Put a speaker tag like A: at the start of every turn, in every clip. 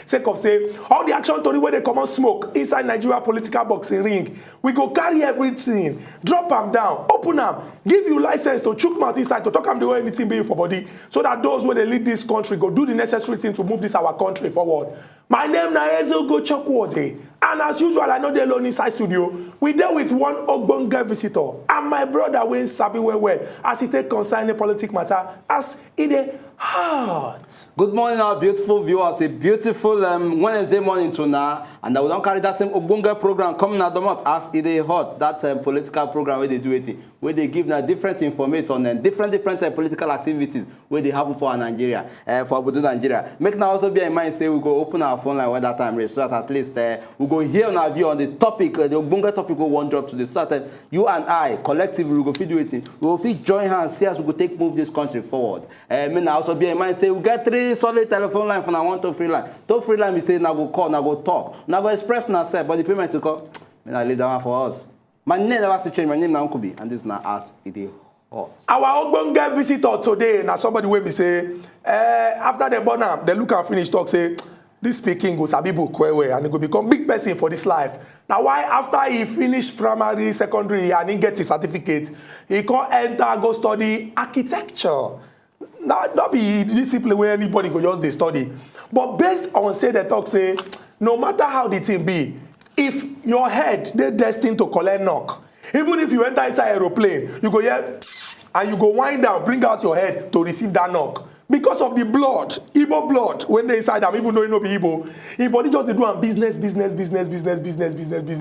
A: sake of say all the action story where they come on smoke inside Nigeria political boxing ring. We go carry everything, drop them down, open them, give you license to chook mouth inside to talk them the way anything be for body, so that those where they lead this country go do the necessary thing to move this our country forward. My name na Ezeogo Chukwudi, and as usual, I know they alone inside studio. We deal with one ogbonge visitor, and my brother Wayne Sabi well as he take concerning political matter as it is heart.
B: Good morning, our beautiful viewers. A beautiful Wednesday morning to now, and I will not carry that same ogbonge program coming out the month as it is hot. That political program where they do it, where they give now different information and different political activities where they happen for Nigeria, for Abudu Nigeria. Make now also bear in mind, say we go open our phone line when that time is, so that at least we go hear on our view on the topic, the ogbonge topic we want drop to the so that you and I collectively we go feed it. We will feed join hands, see as we go take move this country forward. Me now also bear in mind, say we get 3 solid telephone line for now 1 to 3 line. To 3 line we say now go call, now go talk, now go express ourselves, but the payment to call. Me now leave that one for us. My name never to change. My name now Kubi, and this is now as it is. Oh.
A: Our ogbonge visitor today, now somebody when me say, after the burn up, they look and finish talk, say, this speaking go sabi book where and he go become big person for this life. Now why after he finish primary, secondary, and he get his certificate, he can enter, go study architecture. Now, not be discipline where anybody go just they study. But based on say the talk say, no matter how the thing be, if your head they're destined to collect knock, even if you enter inside aeroplane, you go here and you go wind down, bring out your head to receive that knock. Because of the blood, Igbo blood, when they inside them, even though you know be Igbo, his body just they do on business.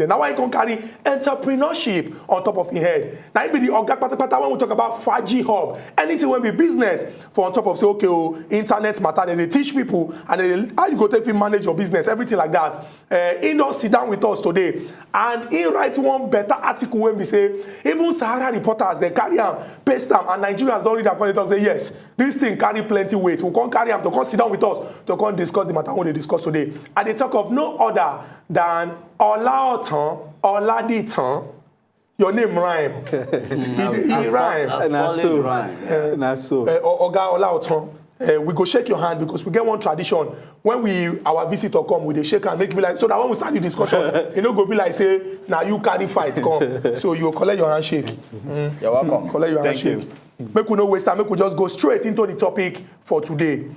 A: Now I can carry entrepreneurship on top of his head. Now it be the Oga Patapata when we talk about 5G hub. Anything when be business for on top of say, okay, oh, internet matter, they teach people and how you go take manage your business, everything like that. He don't sit down with us today. And he write one better article when we say, even Sahara reporters, they carry them, paste them, and Nigerians don't read them when they talk, say, yes, this thing carry plenty weight. We can't carry them to come sit down with us to come discuss the matter when they discuss today. And they talk of no other than Olaotan Oladitan. Your name rhyme. he rhyme. Oga Olaotan. We go shake your hand because we get one tradition. When our visitor come, we they shake hand, make me like so that when we start the discussion, you know, go be like say, now you carry fight, come. So you collect your handshake.
B: You're welcome.
A: Collect your handshake. Make we no waste time, make we just go straight into the topic for today.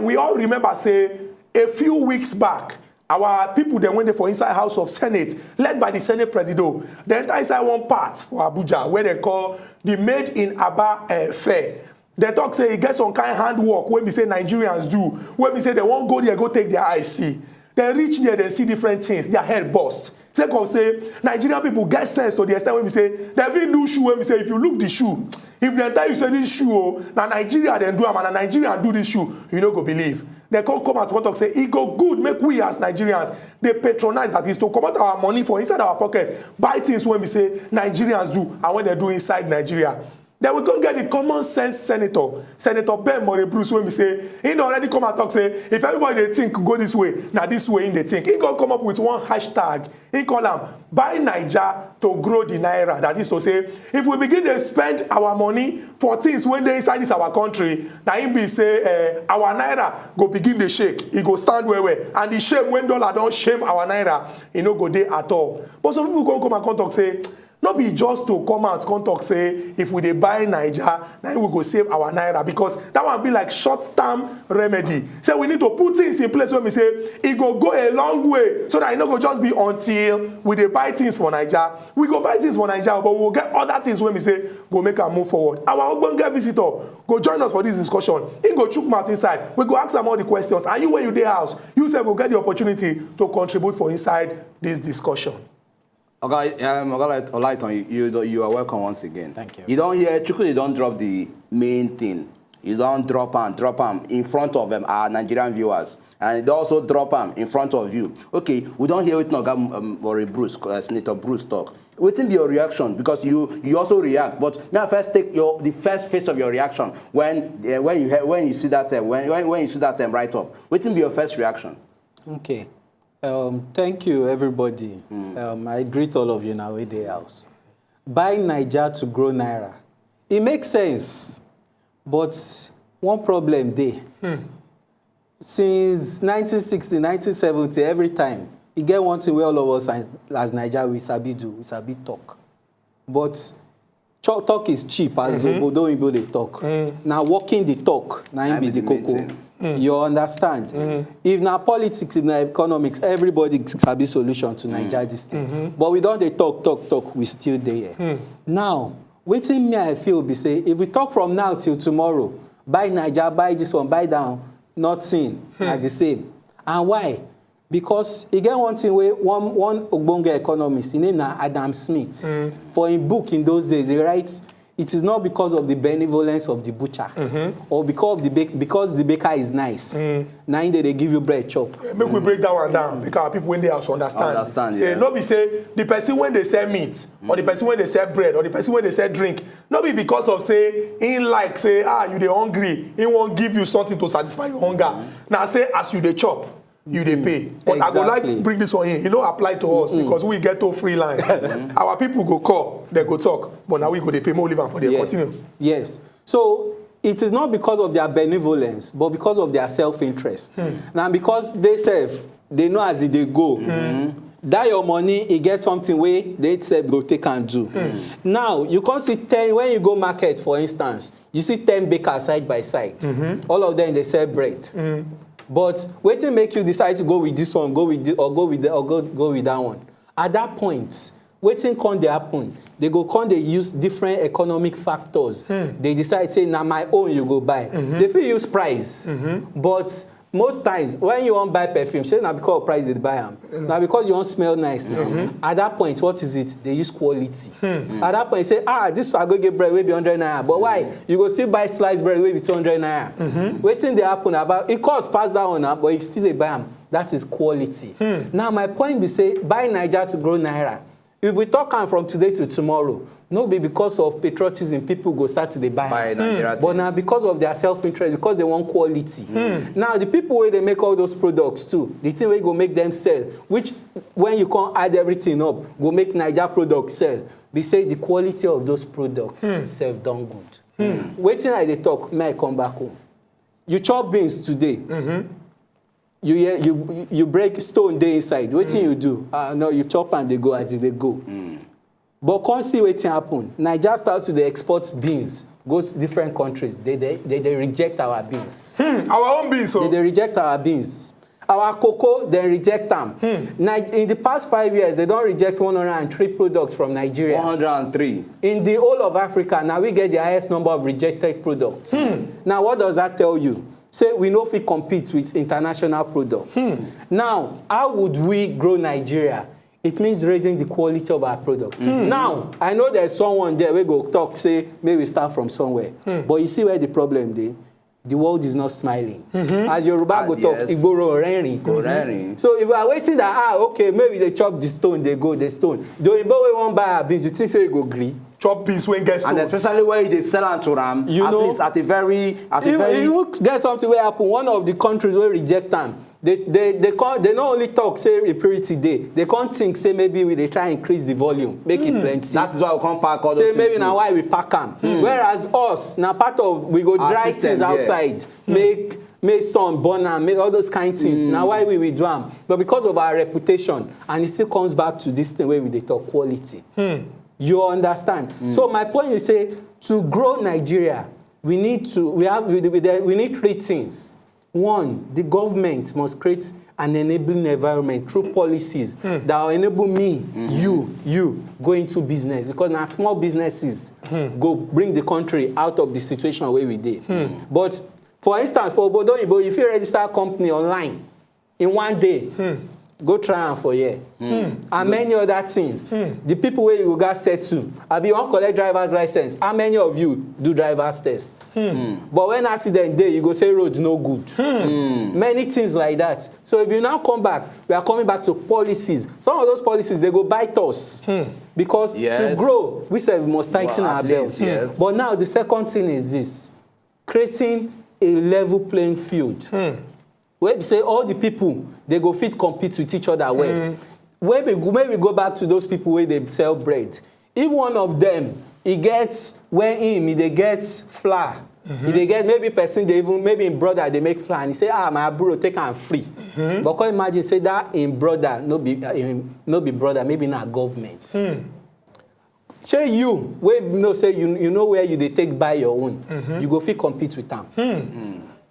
A: We all remember, say, a few weeks back, our people then went there for inside House of Senate, led by the Senate President. They enter inside one part for Abuja, where they call the Made in Aba Fair. They talk say it gets some kind of handwork when we say Nigerians do. When we say they won't go there, go take their IC. They reach there, they see different things. Their head bust. Say, Nigerian people get sense to the extent when we say, they even do shoe when we say, if you look the shoe, if they tell you say this shoe, oh, now Nigeria then do them, and Nigeria do this shoe, you don't go believe. They come out to talk say, it go good, make we as Nigerians, they patronize that is to come out our money for inside our pocket, buy things when we say Nigerians do, and when they do inside Nigeria. Then we can get the common sense senator, Senator Ben More Bruce, when we say, he already come and talk, say, if everybody they think go this way, now this way in they think. He gonna come up with one hashtag. He call them, buy Naija to grow the Naira. That is to say, if we begin to spend our money for things when they inside this our country, now he be say, our Naira go begin to shake. He go stand where. And the shame when dollar don't shame our Naira, he no go there at all. But some people gonna come and talk, say, not be just to come out come talk say if we dey buy Naija, then we go save our Naira, because that one be like short-term remedy. Say we need to put things in place when we say it go a long way, so that it no go just be until we dey buy things for Naija. We go buy things for Naija, but we will get other things when we say go make am move forward. Our ogbonge visitor go join us for this discussion. He go chook mouth inside. We go ask am all the questions. And you when you dey house, you sef go get the opportunity to contribute for inside this discussion.
B: Okay, Olaitan, you are welcome once again.
C: Thank you.
B: You don't hear Chukwu, you don't drop the main thing. You don't drop them in front of our Nigerian viewers. And you also drop them in front of you. Okay, we don't hear it Oga Bruce, Senator Bruce talk. What will be your reaction? Because you also react. But now first take the first phase of your reaction when you see that when you see that write up. What will be your first reaction?
C: Okay. Thank you, everybody. I greet all of you now in the house. Buy Naija to grow Naira. It makes sense, but one problem there. since 1960, 1970, every time, you get one thing where all of us as Nigeria, we sabi do, we sabi talk. But talk is cheap, as Obodo Igbo they talk. Now walking the talk, now be the cocoa. You understand? If na politics, if na economics, everybody sabi solution to Nigeria this thing. But we don't they talk, we still there. Now, waiting me I feel be say, if we talk from now till tomorrow, buy Nigeria, buy this one, buy down, nothing are the same. And why? Because again, one thing where one Ogbonge economist, his name na Adam Smith, for a book in those days, he writes, it is not because of the benevolence of the butcher or because the baker is nice. Now they give you bread chop.
A: Make we break that one down because people when they also understand. Say,
B: yes.
A: No be say the person when they sell meat or the person when they sell bread or the person when they sell drink. Not be because of say in like say you dey hungry, he won't give you something to satisfy your hunger. Now say as you dey chop, you dey pay. But exactly. I go like bring this one in. You know, apply to us because we get to free line. Our people go call, they go talk, but now we go dey pay more live for them. Continue.
C: Yes. So it is not because of their benevolence, but because of their self-interest. Now because they know as they go. That your money, you get something where they say go take and do. Now you can see 10 when you go market, for instance, you see 10 bakers side by side. All of them they sell bread. But wait till make you decide to go with this one, go with that one. At that point, waiting can they happen? They use different economic factors. They decide say now my own you go buy. They feel use price, but most times when you want buy perfume, say now because of price they buy them. Now because you want smell nice now. At that point, what is it? They use quality. At that point, say this I go get bread will be 100 naira. But why? You go still buy sliced bread will be 200 naira. Waiting they happen about it costs pass that one but you still they buy them. That is quality. Now my point be say buy Nigeria to grow naira. If we talk from today to tomorrow, no be because of patriotism, people go start to buy but now because of their self-interest, because they want quality. Now the people where they make all those products too, the thing where go make them sell, which when you can't add everything up, go make Nigeria products sell. They say the quality of those products self done good. Waiting like they talk, may I come back home. You chop beans today. You break stone there inside. What thing you do? No, you chop and they go as they go. But can't see what happen. Nigeria starts to export beans, goes to different countries. They reject our beans.
A: Our own beans. So.
C: They reject our beans. Our cocoa, they reject them. In the past 5 years, they don't reject 103 products from Nigeria.
B: 103. In
C: the whole of Africa, now we get the highest number of rejected products. Now, what does that tell you? Say we know if we compete with international products. Now, how would we grow Nigeria? It means raising the quality of our products. Now, I know there's someone there we go talk, say, maybe we start from somewhere. But you see where the problem is? The world is not smiling. As Yoruba go talk, Igboro Renri. So if we are waiting that, okay, maybe they chop the stone, they go the stone. The Oyinbo we won't buy our beans, you think so you go gree?
A: Chop beans when get stone.
B: And especially when they sell them to them, at least at a very...
C: You get something where happen, one of the countries will reject them. They not only talk, say, impurity day. They can't think, say, maybe they try and increase the volume, make it plenty.
B: That is why we can't pack all those
C: things. Say, maybe now why we pack them. Whereas us, now part of, we go dry things outside, make sun, burn and make all those kind of things. Now why we do them? But because of our reputation, and it still comes back to this thing where we talk quality. You understand? So my point is, say, to grow Nigeria, we need 3 things. One, the government must create an enabling environment through policies that will enable me, you go into business. Because now small businesses go bring the country out of the situation where we did. But for instance, for Obodo Igbo, if you register a company online in one day, go try them for a year. And many other things. The people where you got set to, I be one collect driver's license. How many of you do driver's tests? But when accident day, you go say road no good. Many things like that. So if you now come back, we are coming back to policies. Some of those policies, they go bite us. Because to grow, we say we must tighten our belts. But now the second thing is this. Creating a level playing field. Where we say all the people, they go fit compete with each other well. Where we go back to those people where they sell bread. If one of them, he gets, they get flour, If they get maybe person, they even maybe in brother they make fly and he say, my bro take am free. But can you imagine say that in brother no be brother, maybe not government. Say you, wey know say you know where you dey take buy your own, you go fit compete with them.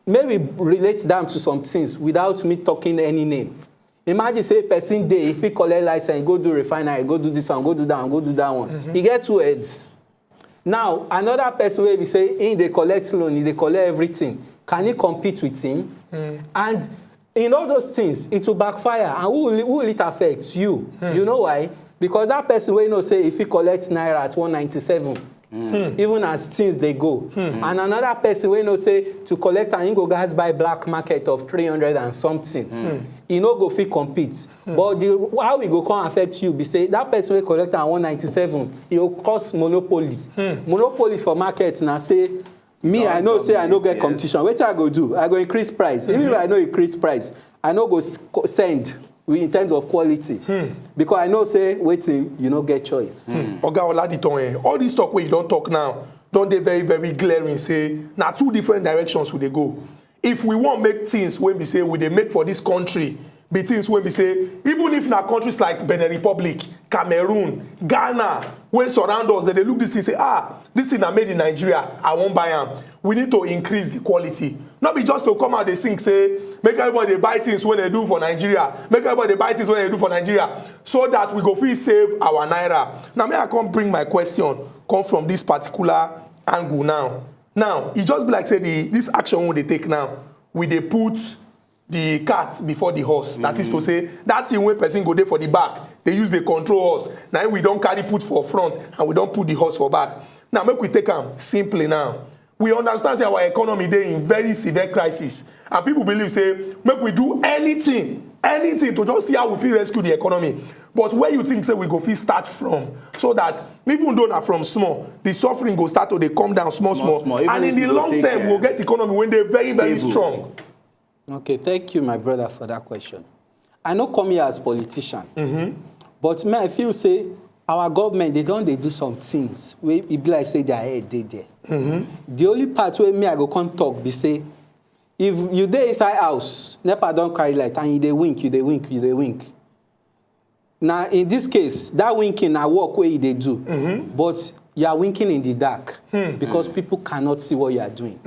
C: Maybe relate them to some things without me talking any name. Imagine say person dey, if he collect license, go do refinery, go do this one, go do that one, go do that one. He get two heads. Now, another person will be say, they collect loan, they collect everything. Can he compete with him? And in all those things, it will backfire. And who will it affect? You. You know why? Because that person will say, if he collects Naira at 197, even as things they go. And another person will say, to collect and he go guys buy black market of 300 and something. He no go fit compete. But how it go come affect you? Be say that person will collect at 197, it will cause monopoly. Monopolies for markets now say, me, I know say I no get competition. What I go do? I go increase price. Even if I know increase price, I no go send in terms of quality. Because I know say waiting, you no get choice.
A: Oga Oladiton, all this talk where you don't talk now, don't they very, very glaring say, now two different directions will they go. If we want make things when we say we they make for this country, be things when we say, even if na countries like Benin Republic, Cameroon, Ghana, when surround us, they look this thing say, this thing are made in Nigeria, I won't buy them. We need to increase the quality. Not be just to come out they sing, say, make everybody buy things when they do for Nigeria, make everybody buy things when they do for Nigeria, so that we go feel save our Naira. Now, may I come bring my question, come from this particular angle now. Now, it just be like say this action when they take now, we they put the cart before the horse. That is to say, that thing when person go there for the back, they use the control horse. Now we don't carry put for front and we don't put the horse for back. Now make we take them simply now. We understand say our economy they in very severe crisis. And people believe say, make we do anything to just see how we feel rescue the economy. But where you think say we go feel start from, so that even though not from small, the suffering go start to they come down small. And in the long term, we'll get economy when they're very, very strong.
C: Okay, thank you, my brother, for that question. I no come here as politician, but me, I feel say our government, they do some things where it be like say their head they there. The only part where me I go come talk be say, if you dey inside house, NEPA don't carry light and you dey wink. Now in this case, that winking na work where they do, but you are winking in the dark because people cannot see what you are doing.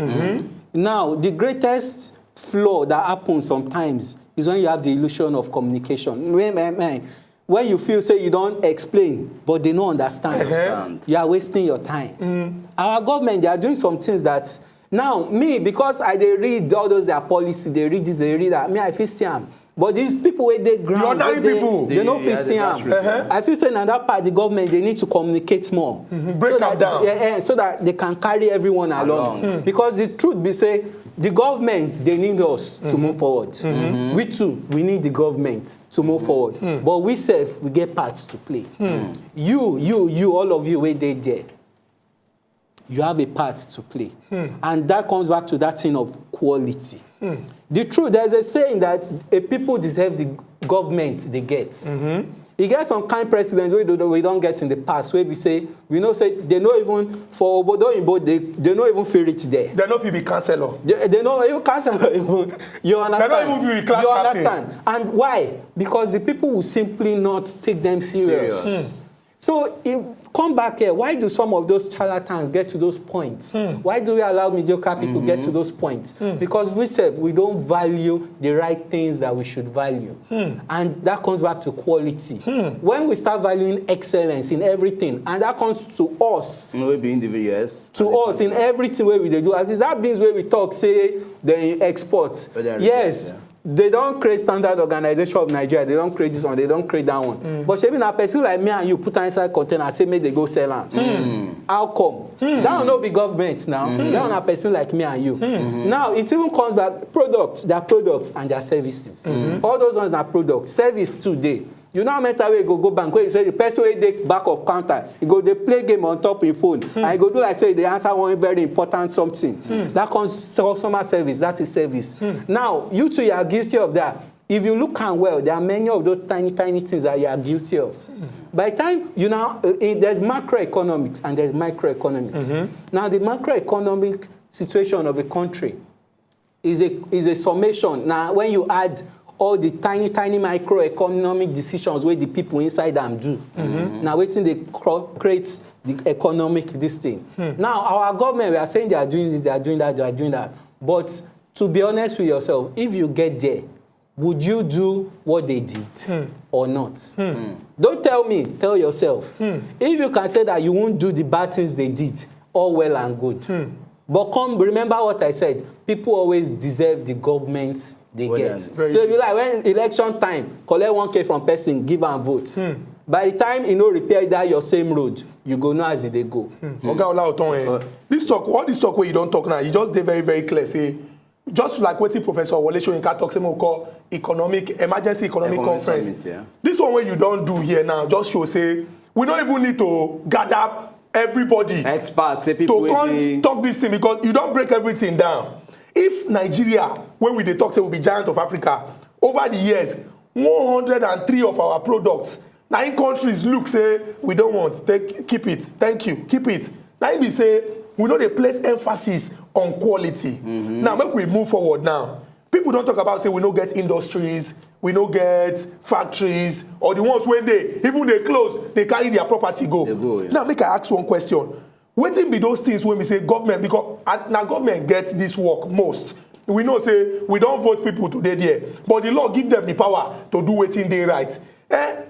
C: Now the greatest flaw that happens sometimes is when you have the illusion of communication. When you feel say you don't explain, but they don't understand. You are wasting your time. Our government, they are doing some things that now me, because I they read all those their policy, they read this, they read that. Me, I feel see them. But these people where they ground, they don't feel see them. I feel say in that part, the government they need to communicate more,
A: break them down,
C: so that they can carry everyone along. Because the truth be say, the government, they need us to move forward. We too, we need the government to move forward. But we self, we get parts to play. You, all of you, where they there, you have a part to play. And that comes back to that thing of quality. The truth, there's a saying that a people deserve the government they get. You get some kind presidents we don't get in the past where we say, we know say they know even for Obodo Imbo, they don't even feel it there.
A: They know if you be councillor.
C: They know you councillor. You understand? They
A: don't even feel class
C: you understand? And why? Because the people will simply not take them serious. So come back here. Why do some of those charlatans get to those points? Why do we allow mediocre people get to those points? Because we don't value the right things that we should value. And that comes back to quality. When we start valuing excellence in everything, and that comes to us.
B: Maybe individuals.
C: To us in everything where we do. As that means where we talk, say, they export. Yes. They don't create Standard Organization of Nigeria. They don't create this one. They don't create that one. But maybe a person like me and you put inside container and say, make they go sell them. How come? That will not be government now. That will not a person like me and you. Now, it even comes back their products and their services. All those ones are products. Service today. You know how many times you go bank where you say the person will take back of counter, you go they play game on top of your phone, and you go do like say they answer one very important something. That comes customer service, that is service. Now, you two are guilty of that. If you look and well, there are many of those tiny things that you are guilty of. By the time, there's macroeconomics and there's microeconomics. Now, the macroeconomic situation of a country. Is a summation. Now, when you add all the tiny microeconomic decisions where the people inside them do, now waiting they create the economic this thing. Now, our government, we are saying they are doing this, they are doing that, they are doing that. But to be honest with yourself, if you get there, would you do what they did or not? Don't tell me, tell yourself. If you can say that you won't do the bad things they did, all well and good. But remember what I said, people always deserve the government they get. So if you like, when election time, collect 1K from person, give and vote. By the time you know repair that your same road, you go know as they go.
A: This talk, all this talk where you don't talk now, you just did very, very clear. Say, just like what Professor Wole Soyinka talks about call emergency economic conference. Summit, yeah. This one where you don't do here now, just show say we don't even need to gather everybody
B: experts, say people
A: to come talk this thing because you don't break everything down. If Nigeria, when we talk, say will be giant of Africa, over the years, 103 of our products, 9 countries look say we don't want, keep it, thank you, keep it. Now we say we know they place emphasis on quality. Now make we move forward now. People don't talk about say we no get industries, we no get factories, or the ones when even they close, they carry their property go. Yeah. Now make I ask one question. Wetin be those things when we say government, because now government gets this work most. We know say we don't vote people today there, but the law give them the power to do wetin dey right.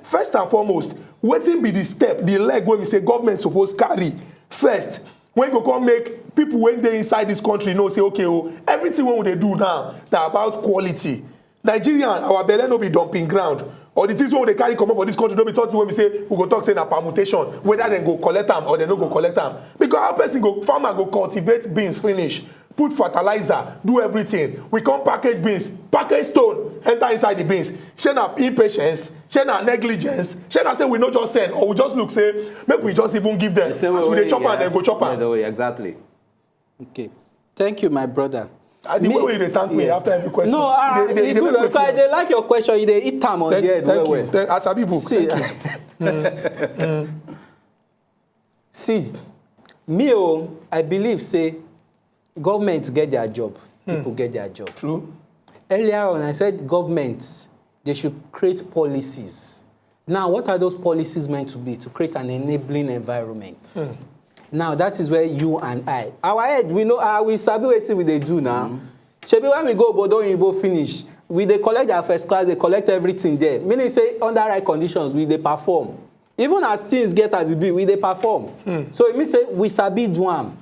A: First and foremost, wetin be the step, the leg when we say government suppose carry first. When you come make people when they inside this country know say okay, everything what they do now about quality. Nigerian, our belle no be dumping ground. Or the things when they carry come up for this country, no be talking when we say we go talk say na permutation, whether they go collect them or they no go collect them. Because our person farmer go cultivate beans finish, put fertilizer, do everything. We come package beans, package stone, enter inside the beans. Shey na impatience, shey na negligence, shey na say we no just send, or we just look say make we just even give them. As we dey chop am, dem go chop am.
B: Exactly.
C: Okay. Thank you, my brother.
A: The way you thank me after every question.
C: No, if I like your question, you eat time on the head.
A: Thank you. As a people.
C: See, me, I believe, say, governments get their job. People get their job.
A: True.
C: Earlier on, I said governments, they should create policies. Now, what are those policies meant to be? To create an enabling environment. Now, that is where you and I, our head, we know, we sabi wetin we dey do now. Shebi when we go Obodo Oyinbo finish, we dey collect our first class, they collect everything there. Meaning say, under right conditions, we dey perform. Even as things get as it be, we dey perform. So it means say, we sabi do am.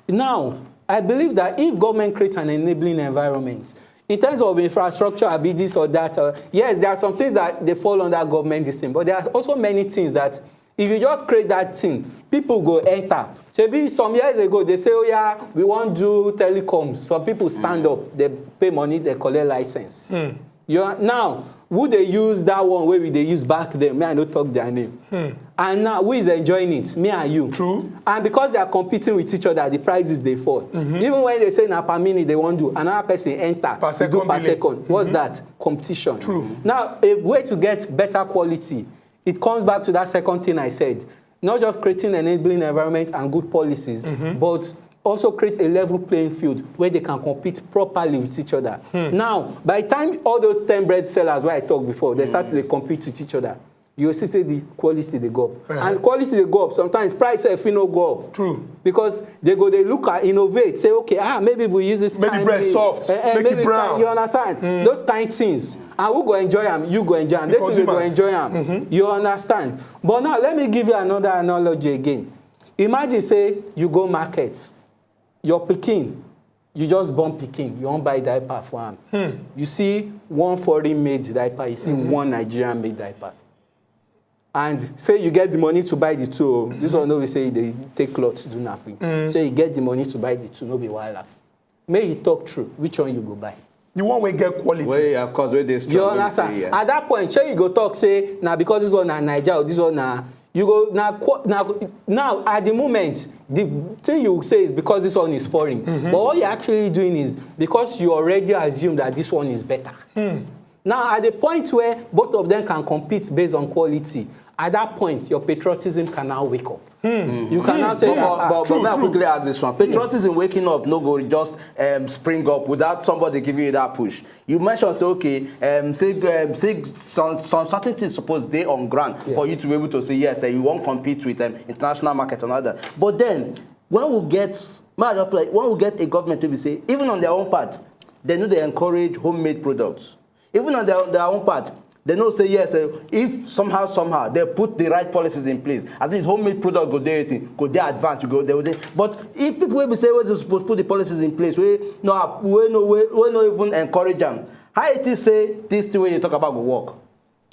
C: Now, I believe that if government creates an enabling environment, in terms of infrastructure, be this or that, yes, there are some things that they fall under government this thing, but there are also many things that if you just create that thing, people go enter. Maybe some years ago, they say, oh yeah, we want to do telecoms. Some people stand up, they pay money, they collect license. Now, would they use that one where they use back then? Me, I don't talk their name. And now, who is enjoying it? Me and you.
A: True.
C: And because they are competing with each other, the prices, they fall. Even when they say, na per minute, they won't do. Another person enter,
A: per second.
C: Per second. What's that? Competition.
A: True.
C: Now, a way to get better quality, it comes back to that second thing I said. Not just creating an enabling environment and good policies, but also create a level playing field where they can compete properly with each other. Now, by the time all those 10 bread sellers where I talked before, they start to compete with each other, you see the quality they go up. And quality they go up, sometimes price if no go up.
A: True.
C: Because they look at innovate, say, okay, maybe we use this
A: make the bread soft, make it brown.
C: You understand? Those kind of things. And who go enjoy them, you go enjoy them. They too go enjoy them. You understand? But now, let me give you another analogy again. Imagine, say, you go markets. Your pikin, you just born pikin, you won't buy diaper for him. You see one foreign-made diaper, you see one Nigerian-made diaper. And say you get the money to buy the two. This one, no, we say they take cloth to do napping. So you get the money to buy the two, no be wala. May you talk true. Which one you go buy?
A: The one we get quality.
B: Well, of course, where they struggle.
C: You understand? Yeah. At that point, say you go talk, say, now because this one na Nigeria or this one na, you go now at the moment, the thing you say is because this one is foreign. But what you're actually doing is because you already assume that this one is better. Now, at the point where both of them can compete based on quality, at that point, your patriotism can now wake up. You can now say
B: But
A: True,
B: may I
A: true.
B: quickly add this one. Patriotism waking up no go just spring up without somebody giving you that push. You mentioned say okay, say some certain things suppose they on ground for you to be able to say yes, you won't compete with international market and other. But then when we get a government to be say even on their own part, they know they encourage homemade products. Even on their own part, they know say yes, if somehow they put the right policies in place, at least homemade product go there, advance, you go there. But if people will be say we're supposed to put the policies in place, we no even encourage them. How it is say this thing when you talk about go work?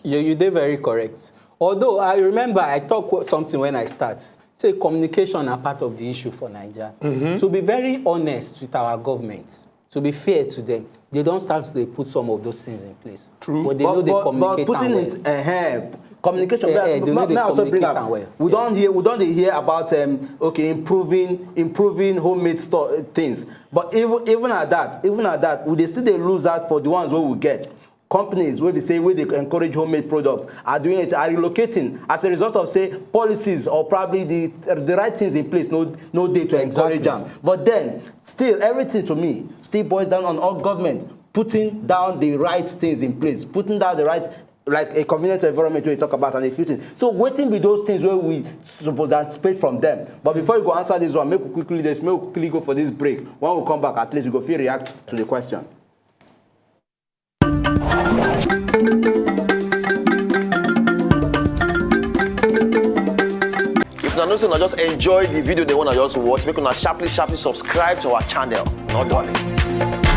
C: You did very correct. Although I remember I talked something when I start. Say communication are part of the issue for Nigeria. To be very honest with our governments, to be fair to them, they don't start to put some of those things in place.
A: True.
C: But they know they communicate
B: but putting
C: well.
B: it, communication.
C: They know they
B: also bring
C: communicate
B: up.
C: well.
B: We don't hear about improving homemade things. But even at that, we still they lose that for the ones where we get. Companies where they say where they encourage homemade products are doing it, are relocating as a result of say policies or probably the right things in place, no day to encourage them. But then still everything to me still boils down on all government putting down the right things in place, putting down the right like a convenient environment where you talk about and a few things. So waiting with those things where we suppose to anticipate from them. But before you go answer this one, make we quickly go for this break. When we come back, at least you go feel react to the question.
D: If you know, just enjoy the video they want to just watch, make una sharply subscribe to our channel. Not darling.